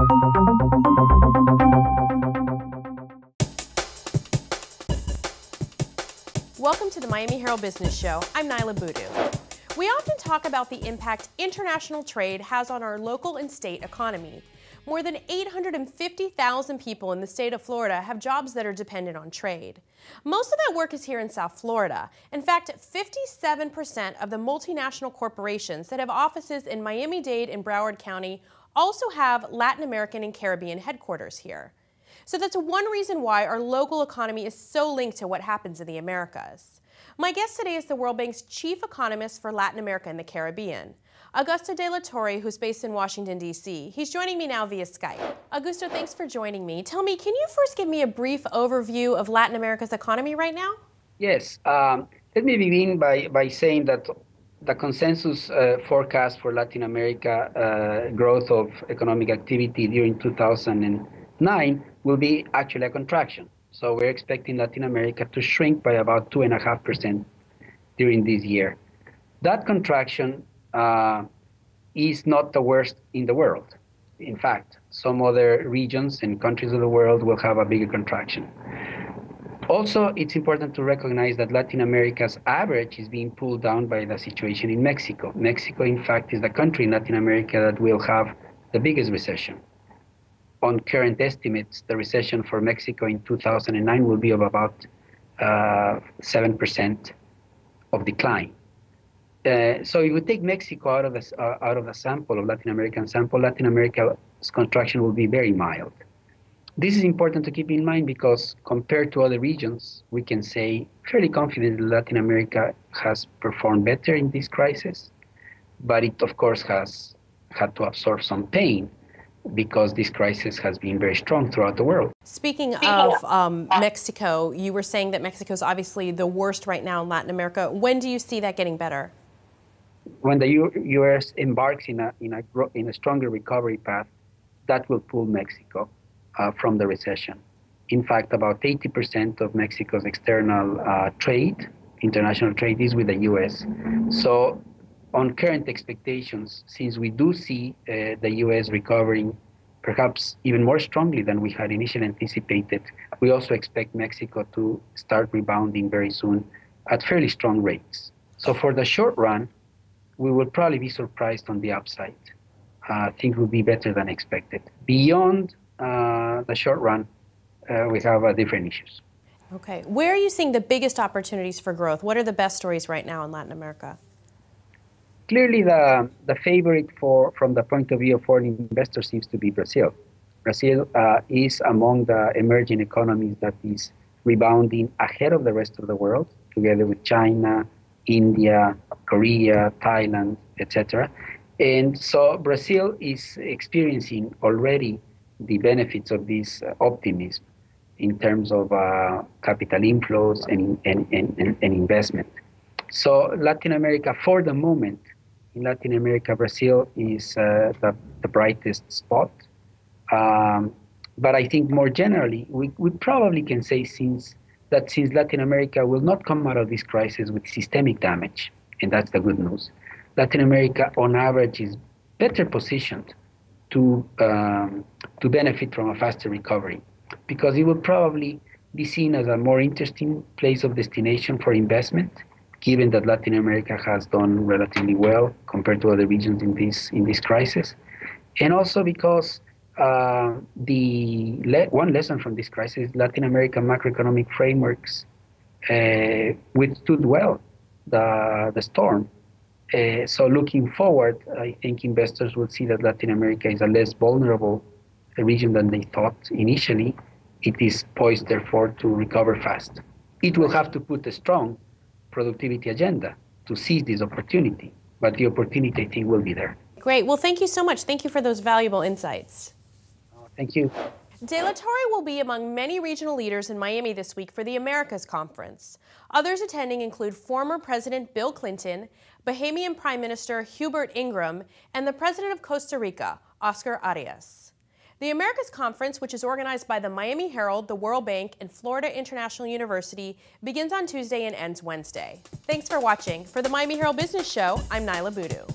Welcome to the Miami Herald Business Show. I'm Niala Boodhoo. We often talk about the impact international trade has on our local and state economy. More than 850,000 people in the state of Florida have jobs that are dependent on trade. Most of that work is here in South Florida. In fact, 57% of the multinational corporations that have offices in Miami-Dade and Broward County also have Latin American and Caribbean headquarters here. So that's one reason why our local economy is so linked to what happens in the Americas. My guest today is the World Bank's chief economist for Latin America and the Caribbean, Augusto de la Torre, who's based in Washington, D.C. He's joining me now via Skype. Augusto, thanks for joining me. Tell me, can you first give me a brief overview of Latin America's economy right now? Yes. Let me begin by saying that the consensus forecast for Latin America growth of economic activity during 2009 will be actually a contraction. So we're expecting Latin America to shrink by about 2.5% during this year. That contraction is not the worst in the world. In fact, some other regions and countries of the world will have a bigger contraction. Also, it's important to recognize that Latin America's average is being pulled down by the situation in Mexico. Mexico, in fact, is the country in Latin America that will have the biggest recession. On current estimates, the recession for Mexico in 2009 will be of about 7% of decline. So if we take Mexico out of the sample, of Latin American sample, Latin America's contraction will be very mild. This is important to keep in mind because compared to other regions, we can say fairly confidently Latin America has performed better in this crisis, but it of course has had to absorb some pain because this crisis has been very strong throughout the world. Speaking of Mexico, you were saying that Mexico is obviously the worst right now in Latin America. When do you see that getting better? When the U.S. embarks in a stronger recovery path, that will pull Mexico from the recession. In fact, about 80% of Mexico's external trade, international trade, is with the U.S. So on current expectations, since we do see the U.S. recovering perhaps even more strongly than we had initially anticipated, we also expect Mexico to start rebounding very soon at fairly strong rates. So for the short run, we will probably be surprised on the upside. Things will be better than expected. Beyond the short run, we have different issues. Okay. Where are you seeing the biggest opportunities for growth? What are the best stories right now in Latin America? Clearly, the favorite from the point of view of foreign investors seems to be Brazil. Brazil is among the emerging economies that is rebounding ahead of the rest of the world, together with China, India, Korea, Thailand, etc. And so Brazil is experiencing already the benefits of this optimism in terms of capital inflows and investment. So Latin America, for the moment, in Latin America, Brazil is the brightest spot. But I think more generally, we probably can say since Latin America will not come out of this crisis with systemic damage, and that's the good news, Latin America on average is better positioned to benefit from a faster recovery because it will probably be seen as a more interesting place of destination for investment, given that Latin America has done relatively well compared to other regions in this crisis. And also because one lesson from this crisis, Latin American macroeconomic frameworks withstood well the storm. So looking forward, I think investors will see that Latin America is a less vulnerable region than they thought initially. It is poised, therefore, to recover fast. It will have to put a strong productivity agenda to seize this opportunity, but the opportunity, I think, will be there. Great. Well, thank you so much. Thank you for those valuable insights. Thank you. De la Torre will be among many regional leaders in Miami this week for the Americas Conference. Others attending include former President Bill Clinton, Bahamian Prime Minister Hubert Ingram, and the President of Costa Rica, Oscar Arias. The Americas Conference, which is organized by the Miami Herald, the World Bank, and Florida International University, begins on Tuesday and ends Wednesday. Thanks for watching. For the Miami Herald Business Show, I'm Niala Boodhoo.